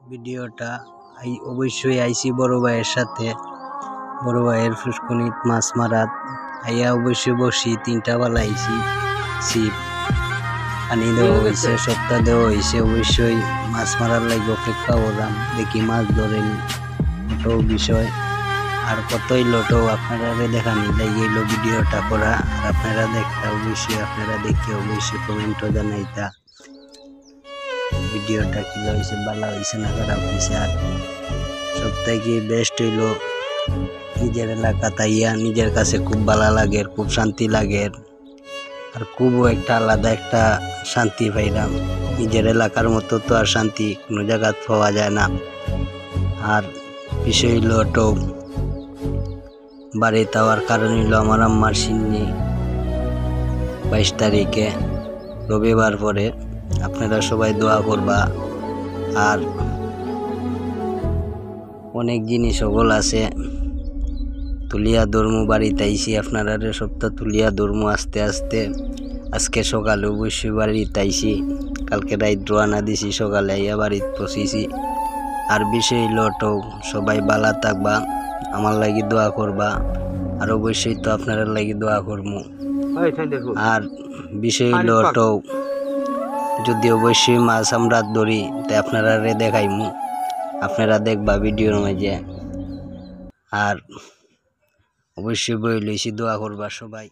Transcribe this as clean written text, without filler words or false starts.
ভিডিওটা অবশ্যই আইসি বড় ভাইয়ের সাথে, বড় ভাইয়ের ফুসকুনিত মাছ মারাত আইয়া অবশ্যই বসি 3টা বেলা আইসি ছিপ পানি দেওয়া হয়েছে, সপ্তাহ দেওয়া হয়েছে। অবশ্যই মাছ মারার লাগে অপেক্ষা করলাম, দেখি মাছ ধরেনি ওটাও বিষয়। আর কতই লোটো আপনারা দেখানি লাগে এলো ভিডিওটা করা। আর আপনারা দেখতা অবশ্যই, আপনারা দেখে অবশ্যই কমেন্টও জানাইতা ভিডিওটা কি হয়েছে, ভালো হয়েছে না খারাপ হয়েছে। আর সবথেকে বেস্ট হইলো নিজের এলাকা তাইয়া নিজের কাছে খুব ভালো লাগে, খুব শান্তি লাগে। আর খুবও একটা আলাদা একটা শান্তি পাইলাম। নিজের এলাকার মতো তো আর শান্তি কোনো জায়গা পাওয়া যায় না। আর বিষয় হইল তো বাড়িতে যাওয়ার কারণ হইল আমার আম্মার সিন্নি 22 তারিখে রবিবার পরে। আপনারা সবাই দোয়া করবা। আর অনেক জিনিস সকল আছে, তুলিয়া ধর্ম বাড়িতে আইসি, আপনারা সপ্তাহ তুলিয়া ধর্ম আস্তে আস্তে। আজকে সকালে অবশ্যই বাড়িতে আইসি, কালকে রাত রওনা দিছি, সকালে আইয়া বাড়িতে পৌঁছিছি। আর বিষয় হইল তো সবাই ভালো থাকবা, আমার লাগি দোয়া করবা। আর অবশ্যই তো আপনারা লাগি দোয়া করবো। আর বিষয় হইল তো যদি অবশ্যই মাছ আমরা ধরি তাই আপনারা দেখাইমু, আপনারা দেখবা ভিডিওর মাঝে। আর অবশ্যই বই লইছি, দোয়া করবা সবাই।